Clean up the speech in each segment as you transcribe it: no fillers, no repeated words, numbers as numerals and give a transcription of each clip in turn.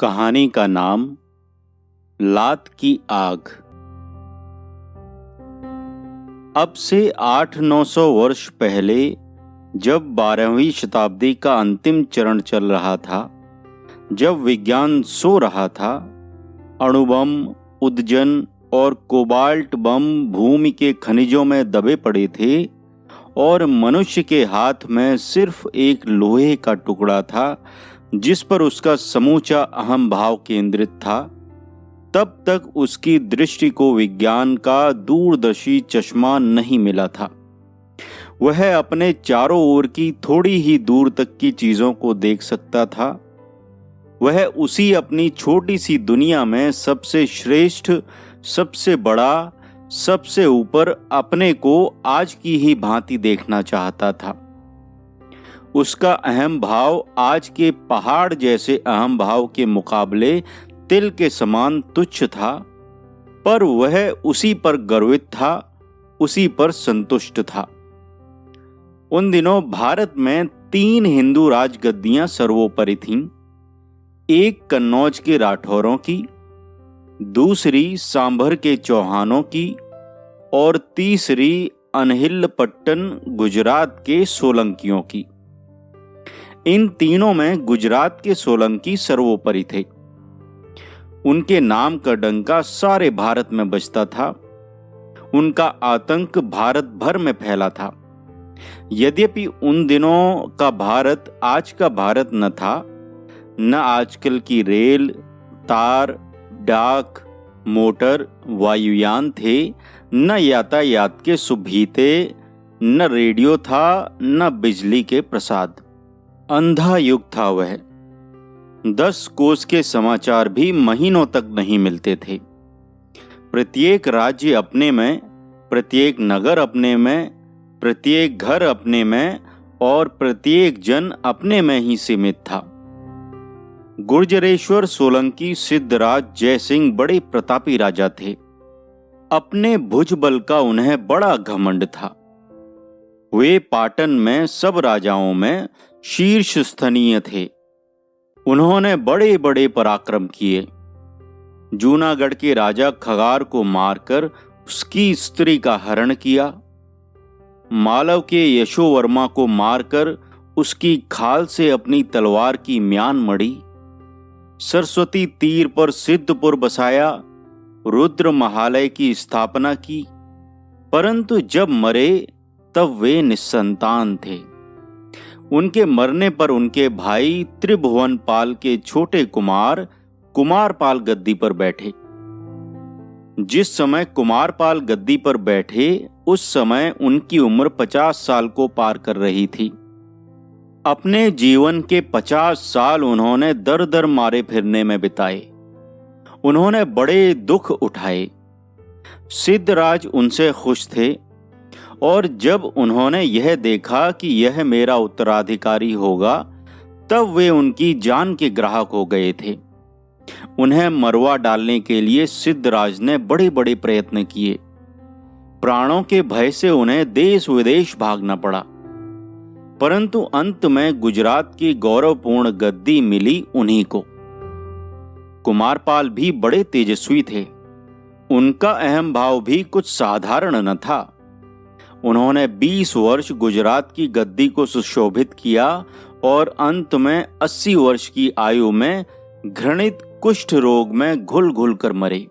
कहानी का नाम लात की आग। अब से 800-900 वर्ष पहले, जब 12वीं शताब्दी का अंतिम चरण चल रहा था, जब विज्ञान सो रहा था, अणुबम, उदजन और कोबाल्ट बम भूमि के खनिजों में दबे पड़े थे और मनुष्य के हाथ में सिर्फ एक लोहे का टुकड़ा था जिस पर उसका समूचा अहम भाव केंद्रित था, तब तक उसकी दृष्टि को विज्ञान का दूरदर्शी चश्मा नहीं मिला था। वह अपने चारों ओर की थोड़ी ही दूर तक की चीजों को देख सकता था। वह उसी अपनी छोटी सी दुनिया में सबसे श्रेष्ठ, सबसे बड़ा, सबसे ऊपर अपने को आज की ही भांति देखना चाहता था। उसका अहम भाव आज के पहाड़ जैसे अहम भाव के मुकाबले तिल के समान तुच्छ था, पर वह उसी पर गर्वित था, उसी पर संतुष्ट था। उन दिनों भारत में 3 हिंदू राजगद्दियां सर्वोपरि थीं। एक कन्नौज के राठौरों की, दूसरी सांभर के चौहानों की और तीसरी अनहिलपट्टन गुजरात के सोलंकियों की। इन तीनों में गुजरात के सोलंकी सर्वोपरि थे। उनके नाम का डंका सारे भारत में बजता था। उनका आतंक भारत भर में फैला था। यद्यपि उन दिनों का भारत आज का भारत न था, न आजकल की रेल, तार, डाक, मोटर, वायुयान थे, न यातायात के सुभीते, न रेडियो था, न बिजली के प्रसाद। अंधा युग था वह। 10 कोस के समाचार भी महीनों तक नहीं मिलते थे। प्रत्येक राज्य अपने में, प्रत्येक नगर अपने में, प्रत्येक घर अपने में और प्रत्येक जन अपने में ही सीमित था। गुर्जरेश्वर सोलंकी सिद्धराज जयसिंह बड़े प्रतापी राजा थे। अपने भुजबल का उन्हें बड़ा घमंड था। वे पाटन में सब राजाओं में शीर्ष स्थानीय थे। उन्होंने बड़े बड़े पराक्रम किए। जूनागढ़ के राजा खगार को मारकर उसकी स्त्री का हरण किया। मालव के यशोवर्मा को मारकर उसकी खाल से अपनी तलवार की म्यान मढ़ी। सरस्वती तीर पर सिद्धपुर बसाया, रुद्र महालय की स्थापना की। परंतु जब मरे तब वे निस्संतान थे। उनके मरने पर उनके भाई त्रिभुवनपाल के छोटे कुमार कुमारपाल गद्दी पर बैठे। जिस समय कुमारपाल गद्दी पर बैठे, उस समय उनकी उम्र 50 साल को पार कर रही थी। अपने जीवन के 50 साल उन्होंने दर दर मारे फिरने में बिताए। उन्होंने बड़े दुख उठाए। सिद्धराज उनसे खुश थे और जब उन्होंने यह देखा कि यह मेरा उत्तराधिकारी होगा, तब वे उनकी जान के ग्राहक हो गए थे। उन्हें मरवा डालने के लिए सिद्धराज ने बड़े बड़े प्रयत्न किए। प्राणों के भय से उन्हें देश विदेश भागना पड़ा, परंतु अंत में गुजरात की गौरवपूर्ण गद्दी मिली उन्हीं को। कुमारपाल भी बड़े तेजस्वी थे। उनका अहम भाव भी कुछ साधारण न था। उन्होंने 20 वर्ष गुजरात की गद्दी को सुशोभित किया और अंत में 80 वर्ष की आयु में घृणित कुष्ठ रोग में घुल घुल कर मरे।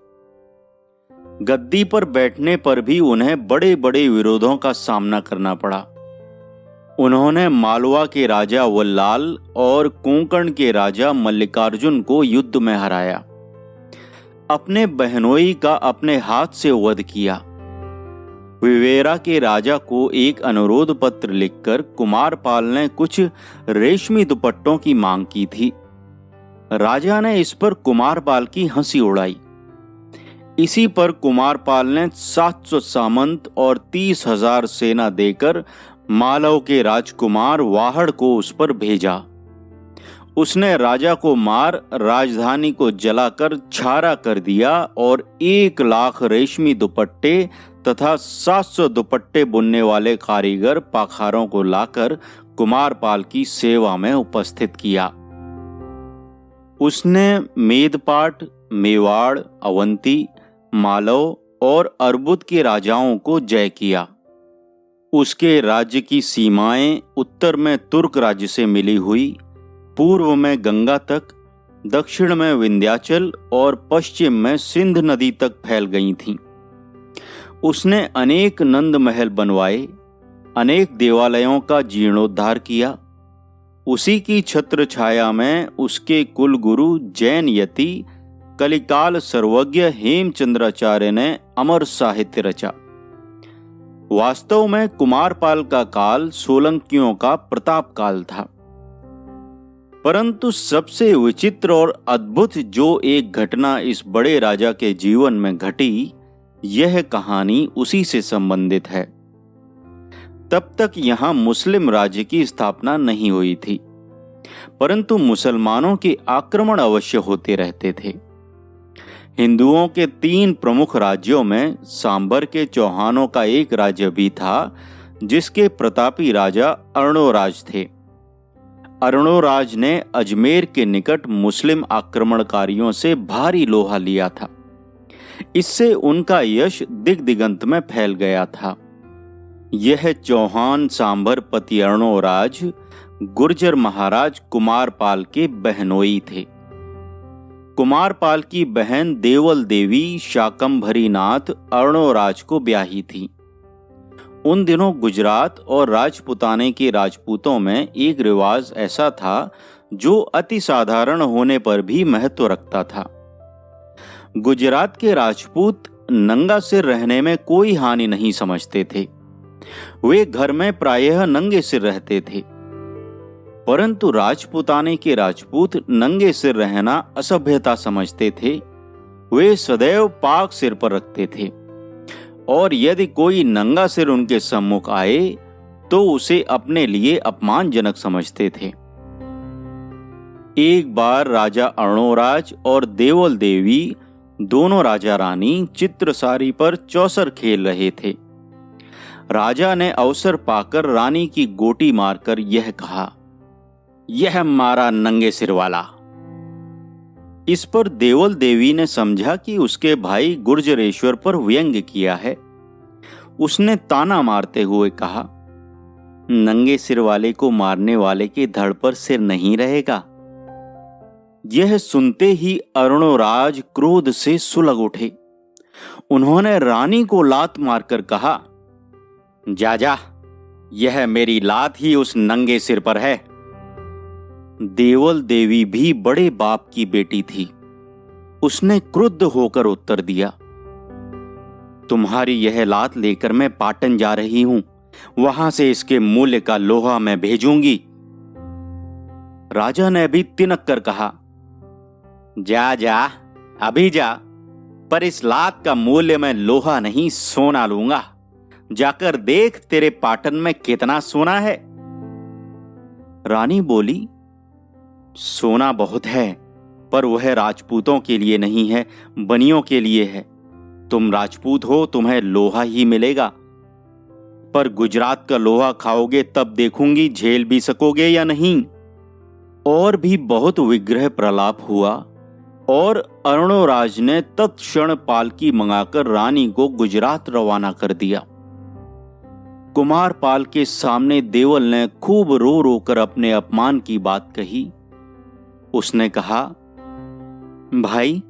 गद्दी पर बैठने पर भी उन्हें बड़े बड़े विरोधों का सामना करना पड़ा। उन्होंने मालवा के राजा वल्लाल और कोंकण के राजा मल्लिकार्जुन को युद्ध में हराया। अपने बहनोई का अपने हाथ से वध किया। विवेरा के राजा को एक अनुरोध पत्र लिखकर कुमारपाल ने कुछ रेशमी दुपट्टों की मांग की थी। राजा ने इस पर कुमारपाल की हंसी उड़ाई। इसी पर कुमारपाल ने 700 सामंत और 30,000 सेना देकर मालव के राजकुमार वाहड़ को उस पर भेजा। उसने राजा को मार राजधानी को जलाकर छारा कर दिया और 1 लाख रेशमी दुपट्टे तथा 700 दुपट्टे बुनने वाले कारीगर पाखारों को लाकर कुमारपाल की सेवा में उपस्थित किया। उसने मेदपाट, मेवाड़, अवंती, मालव और अर्बुद के राजाओं को जय किया। उसके राज्य की सीमाएं उत्तर में तुर्क राज्य से मिली हुई, पूर्व में गंगा तक, दक्षिण में विंध्याचल और पश्चिम में सिंध नदी तक फैल गई थीं। उसने अनेक नंद महल बनवाए, अनेक देवालयों का जीर्णोद्धार किया। उसी की छत्र छाया में उसके कुल गुरु जैन यति कलिकाल सर्वज्ञ हेमचंद्राचार्य ने अमर साहित्य रचा। वास्तव में कुमारपाल का काल सोलंकियों का प्रताप काल था। परंतु सबसे विचित्र और अद्भुत जो एक घटना इस बड़े राजा के जीवन में घटी, यह कहानी उसी से संबंधित है। तब तक यहां मुस्लिम राज्य की स्थापना नहीं हुई थी, परंतु मुसलमानों के आक्रमण अवश्य होते रहते थे। हिंदुओं के 3 प्रमुख राज्यों में सांबर के चौहानों का एक राज्य भी था, जिसके प्रतापी राजा अर्णोराज थे। अर्णोराज ने अजमेर के निकट मुस्लिम आक्रमणकारियों से भारी लोहा लिया था। इससे उनका यश दिग्दिगंत में फैल गया था। यह चौहान सांभर पति अर्णोराज गुर्जर महाराज कुमारपाल के बहनोई थे। कुमारपाल की बहन देवल देवी शाकंभरी नाथ अर्णोराज को ब्याही थी। उन दिनों गुजरात और राजपुताने के राजपूतों में एक रिवाज ऐसा था जो अति साधारण होने पर भी महत्व रखता था। गुजरात के राजपूत नंगा सिर रहने में कोई हानि नहीं समझते थे। वे घर में प्रायः नंगे सिर रहते थे, परंतु राजपुताने के राजपूत नंगे सिर रहना असभ्यता समझते थे। वे सदैव पाक सिर पर रखते थे और यदि कोई नंगा सिर उनके सम्मुख आए तो उसे अपने लिए अपमानजनक समझते थे। एक बार राजा अर्णोराज और देवल देवी दोनों राजा रानी चित्रसारी पर चौसर खेल रहे थे। राजा ने अवसर पाकर रानी की गोटी मारकर यह कहा, यह मारा नंगे सिर वाला। इस पर देवल देवी ने समझा कि उसके भाई गुर्जरेश्वर पर व्यंग्य किया है। उसने ताना मारते हुए कहा, नंगे सिर वाले को मारने वाले के धड़ पर सिर नहीं रहेगा। यह सुनते ही अर्णोराज क्रोध से सुलग उठे। उन्होंने रानी को लात मारकर कहा, जा जा, यह मेरी लात ही उस नंगे सिर पर है। देवल देवी भी बड़े बाप की बेटी थी। उसने क्रुद्ध होकर उत्तर दिया, तुम्हारी यह लात लेकर मैं पाटन जा रही हूं, वहां से इसके मूल्य का लोहा मैं भेजूंगी। राजा ने भी तिनक कर कहा, जा जा, अभी जा, पर इस लात का मूल्य मैं लोहा नहीं सोना लूंगा। जाकर देख तेरे पाटन में कितना सोना है। रानी बोली, सोना बहुत है, पर वह राजपूतों के लिए नहीं है, बनियों के लिए है। तुम राजपूत हो, तुम्हें लोहा ही मिलेगा, पर गुजरात का लोहा खाओगे तब देखूंगी झेल भी सकोगे या नहीं। और भी बहुत विग्रह प्रलाप हुआ और अर्णोराज ने तत्क्षण पालकी मंगाकर रानी को गुजरात रवाना कर दिया। कुमारपाल के सामने देवल ने खूब रो रो कर अपने अपमान की बात कही। उसने कहा, भाई,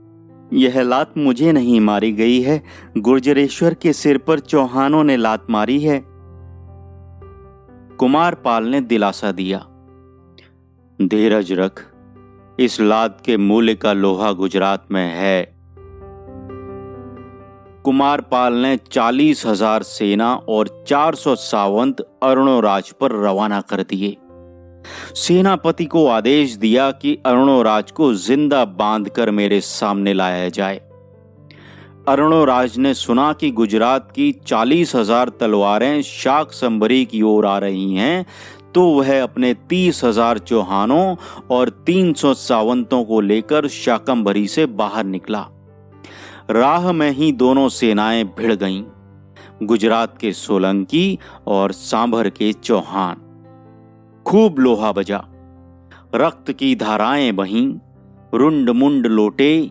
यह लात मुझे नहीं मारी गई है, गुर्जरेश्वर के सिर पर चौहानों ने लात मारी है। कुमारपाल ने दिलासा दिया, धीरज रख, इस लात के मूल्य का लोहा गुजरात में है। कुमारपाल ने 40,000 सेना और 400 सावंत अर्णोराज पर रवाना कर दिए। सेनापति को आदेश दिया कि अर्णोराज को जिंदा बांधकर मेरे सामने लाया जाए। अर्णोराज ने सुना कि गुजरात की 40,000 तलवारें शाक संबरी की ओर आ रही हैं, तो वह अपने 30,000 चौहानों और 300 सावंतों को लेकर शाकंभरी से बाहर निकला। राह में ही दोनों सेनाएं भिड़ गईं, गुजरात के सोलंकी और सांभर के चौहान। खूब लोहा बजा, रक्त की धाराएं बहीं, रुंड मुंड लोटे,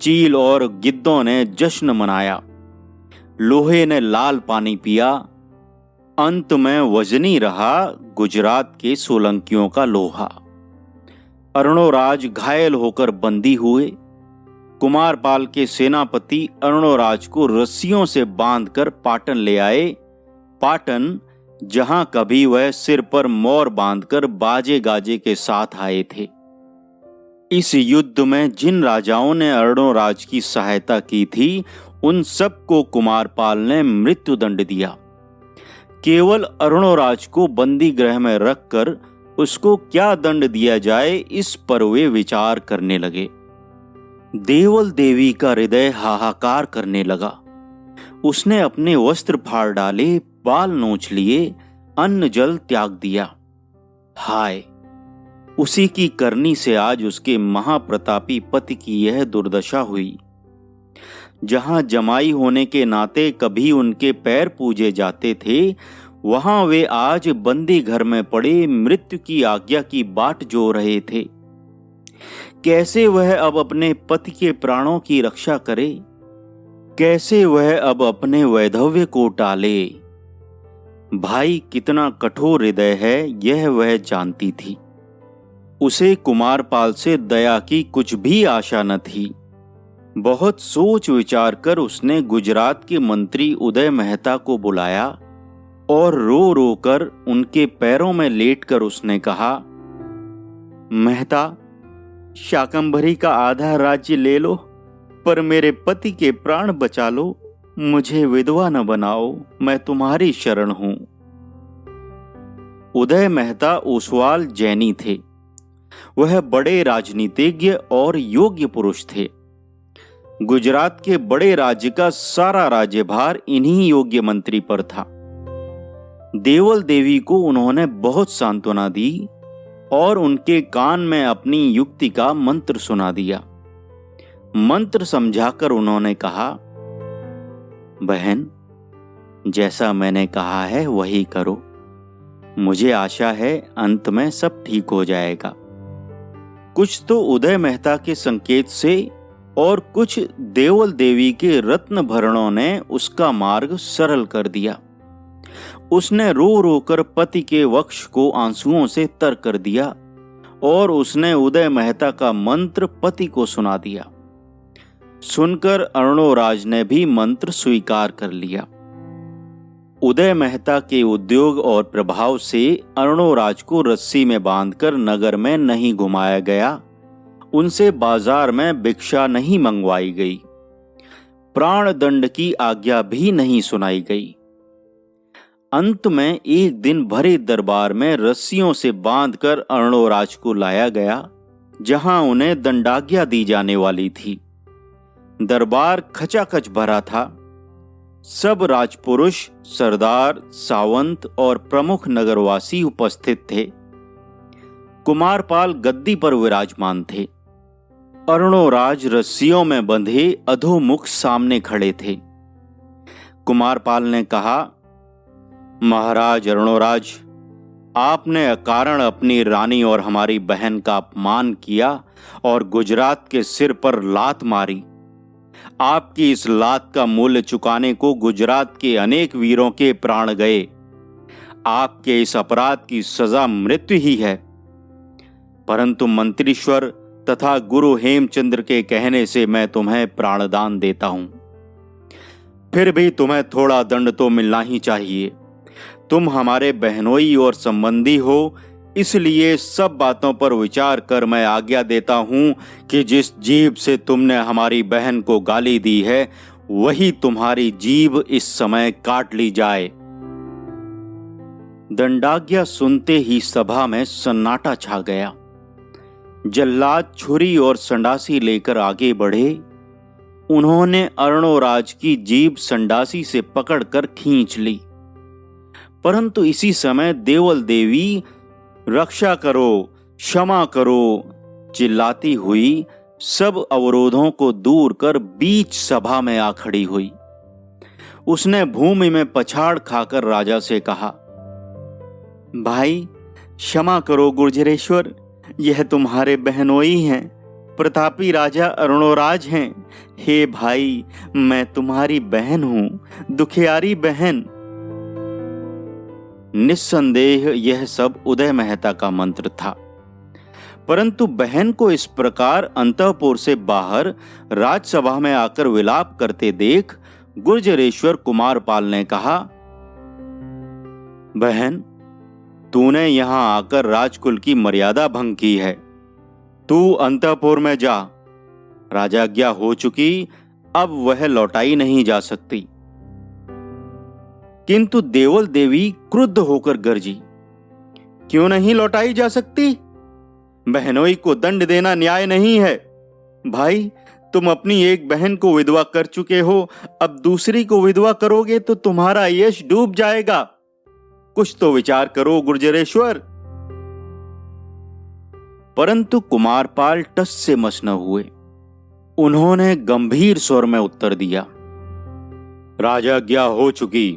चील और गिद्धों ने जश्न मनाया। लोहे ने लाल पानी पिया। अंत में वजनी रहा गुजरात के सोलंकियों का लोहा। अर्णोराज घायल होकर बंदी हुए। कुमारपाल के सेनापति अर्णोराज को रस्सियों से बांधकर पाटन ले आए। पाटन, जहां कभी वह सिर पर मोर बांधकर बाजे गाजे के साथ आए थे। इस युद्ध में जिन राजाओं ने अर्णोराज की सहायता की थी, उन सबको कुमारपाल ने मृत्युदंड दिया। केवल अर्णोराज को बंदी गृह में रखकर उसको क्या दंड दिया जाए, इस पर वे विचार करने लगे। देवल देवी का हृदय हाहाकार करने लगा। उसने अपने वस्त्र फाड़ डाले, बाल नोच लिए, अन्न जल त्याग दिया। हाय, उसी की करनी से आज उसके महाप्रतापी पति की यह दुर्दशा हुई। जहां जमाई होने के नाते कभी उनके पैर पूजे जाते थे, वहां वे आज बंदी घर में पड़े मृत्यु की आज्ञा की बाट जो रहे थे। कैसे वह अब अपने पति के प्राणों की रक्षा करे? कैसे वह अब अपने वैधव्य को टाले? भाई कितना कठोर हृदय है, यह वह जानती थी। उसे कुमारपाल से दया की कुछ भी आशा न थी। बहुत सोच विचार कर उसने गुजरात के मंत्री उदय मेहता को बुलाया और रो रो कर उनके पैरों में लेटकर उसने कहा, मेहता, शाकंभरी का आधा राज्य ले लो, पर मेरे पति के प्राण बचा लो। मुझे विधवा न बनाओ, मैं तुम्हारी शरण हूं। उदय मेहता ओसवाल जैनी थे। वह बड़े राजनीतिज्ञ और योग्य पुरुष थे। गुजरात के बड़े राज्य का सारा राज्यभार इन्हीं योग्य मंत्री पर था। देवल देवी को उन्होंने बहुत सांत्वना दी और उनके कान में अपनी युक्ति का मंत्र सुना दिया। मंत्र समझाकर उन्होंने कहा, बहन, जैसा मैंने कहा है वही करो। मुझे आशा है अंत में सब ठीक हो जाएगा। कुछ तो उदय मेहता के संकेत से और कुछ देवल देवी के रत्न भरणों ने उसका मार्ग सरल कर दिया। उसने रो रो कर पति के वक्ष को आंसुओं से तर कर दिया और उसने उदय मेहता का मंत्र पति को सुना दिया। सुनकर अर्णोराज ने भी मंत्र स्वीकार कर लिया। उदय मेहता के उद्योग और प्रभाव से अर्णोराज को रस्सी में बांधकर नगर में नहीं घुमाया गया। उनसे बाजार में भिक्षा नहीं मंगवाई गई। प्राण दंड की आज्ञा भी नहीं सुनाई गई। अंत में एक दिन भरे दरबार में रस्सियों से बांधकर अर्णोराज को लाया गया, जहां उन्हें दंडाज्ञा दी जाने वाली थी। दरबार खचाखच भरा था। सब राजपुरुष, सरदार, सावंत और प्रमुख नगरवासी उपस्थित थे। कुमारपाल गद्दी पर विराजमान थे। अर्णोराज रस्सियों में बंधे अधोमुख सामने खड़े थे। कुमारपाल ने कहा, महाराज अर्णोराज, आपने अकारण अपनी रानी और हमारी बहन का अपमान किया और गुजरात के सिर पर लात मारी। आपकी इस लात का मूल्य चुकाने को गुजरात के अनेक वीरों के प्राण गए। आपके इस अपराध की सजा मृत्यु ही है। परंतु मंत्रीश्वर तथा गुरु हेमचंद्र के कहने से मैं तुम्हें प्राणदान देता हूं। फिर भी तुम्हें थोड़ा दंड तो मिलना ही चाहिए। तुम हमारे बहनोई और संबंधी हो, इसलिए सब बातों पर विचार कर मैं आज्ञा देता हूं कि जिस जीभ से तुमने हमारी बहन को गाली दी है, वही तुम्हारी जीभ इस समय काट ली जाए। दंडाज्ञा सुनते ही सभा में सन्नाटा छा गया। जल्लाद छुरी और संडासी लेकर आगे बढ़े। उन्होंने अर्णोराज की जीभ संडासी से पकड़कर खींच ली। परंतु इसी समय देवल देवी रक्षा करो, क्षमा करो चिल्लाती हुई सब अवरोधों को दूर कर बीच सभा में आ खड़ी हुई। उसने भूमि में पछाड़ खाकर राजा से कहा, भाई क्षमा करो गुर्जरेश्वर, यह तुम्हारे बहनोई हैं। प्रतापी राजा अरुणोराज हैं। हे भाई, मैं तुम्हारी बहन हूं, दुखियारी बहन। निस्संदेह यह सब उदय मेहता का मंत्र था, परंतु बहन को इस प्रकार अंतःपुर से बाहर राजसभा में आकर विलाप करते देख गुर्जरेश्वर कुमारपाल ने कहा, बहन, तूने यहां आकर राजकुल की मर्यादा भंग की है। तू अंतःपुर में जा। राजाज्ञा हो चुकी, अब वह लौटाई नहीं जा सकती। किंतु देवल देवी क्रुद्ध होकर गरजी, क्यों नहीं लौटाई जा सकती? बहनोई को दंड देना न्याय नहीं है। भाई, तुम अपनी एक बहन को विधवा कर चुके हो, अब दूसरी को विधवा करोगे तो तुम्हारा यश डूब जाएगा। कुछ तो विचार करो गुर्जरेश्वर। परंतु कुमारपाल टस से मस न हुए। उन्होंने गंभीर स्वर में उत्तर दिया, राजाज्ञा हो चुकी।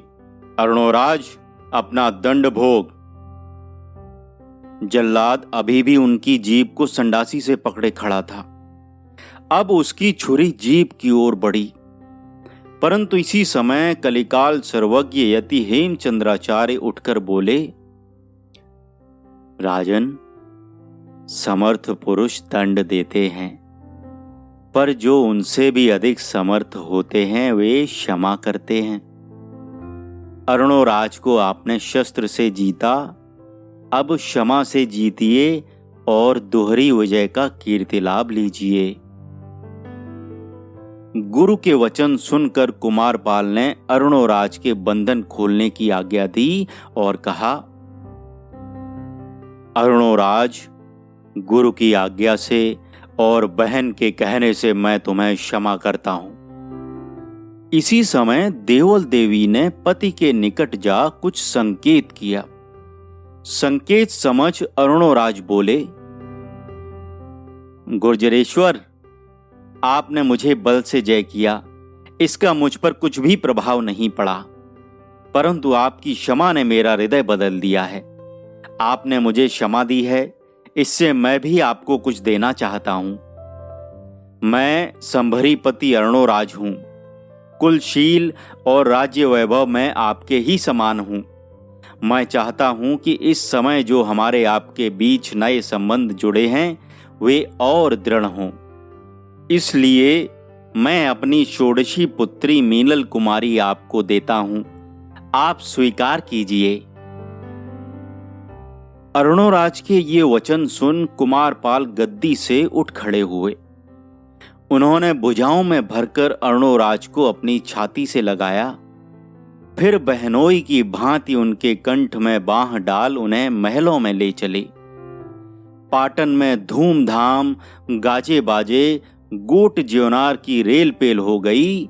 अरुणोराज, अपना दंड भोग। जल्लाद अभी भी उनकी जीभ को संडासी से पकड़े खड़ा था। अब उसकी छुरी जीभ की ओर बढ़ी, परंतु इसी समय कलिकाल सर्वज्ञ यति हेमचंद्राचार्य उठकर बोले, राजन, समर्थ पुरुष दंड देते हैं, पर जो उनसे भी अधिक समर्थ होते हैं वे क्षमा करते हैं। अरुणोराज को आपने शस्त्र से जीता, अब क्षमा से जीतिए और दोहरी विजय का कीर्ति लाभ लीजिए। गुरु के वचन सुनकर कुमारपाल ने अरुणोराज के बंधन खोलने की आज्ञा दी और कहा, अरुणोराज, गुरु की आज्ञा से और बहन के कहने से मैं तुम्हें क्षमा करता हूं। इसी समय देवल देवी ने पति के निकट जा कुछ संकेत किया। संकेत समझ अरुणोराज बोले, गुर्जरेश्वर, आपने मुझे बल से जय किया, इसका मुझ पर कुछ भी प्रभाव नहीं पड़ा, परंतु आपकी क्षमा ने मेरा हृदय बदल दिया है। आपने मुझे क्षमा दी है, इससे मैं भी आपको कुछ देना चाहता हूं। मैं संभरीपति अरुणोराज हूं, कुलशील और राज्य वैभव में आपके ही समान हूं। मैं चाहता हूं कि इस समय जो हमारे आपके बीच नए संबंध जुड़े हैं वे और दृढ़ हों। इसलिए मैं अपनी षोडशी पुत्री मीनल कुमारी आपको देता हूं, आप स्वीकार कीजिए। अरुणोराज के ये वचन सुन कुमारपाल गद्दी से उठ खड़े हुए। उन्होंने भुजाओं में भरकर अरुणोराज को अपनी छाती से लगाया, फिर बहनोई की भांति उनके कंठ में बांह डाल उन्हें महलों में ले चले। पाटन में धूमधाम, गाजे बाजे, गोट ज्योनार की रेल पेल हो गई।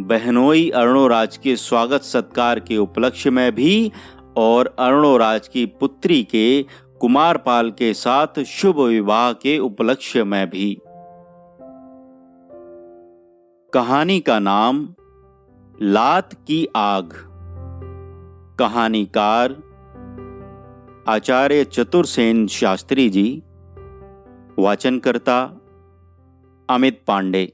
बहनोई अरुणोराज के स्वागत सत्कार के उपलक्ष्य में भी और अरुणोराज की पुत्री के कुमारपाल के साथ शुभ विवाह के उपलक्ष्य में भी। कहानी का नाम लात की आग। कहानीकार आचार्य चतुरसेन शास्त्री जी। वाचनकर्ता अमित पांडे।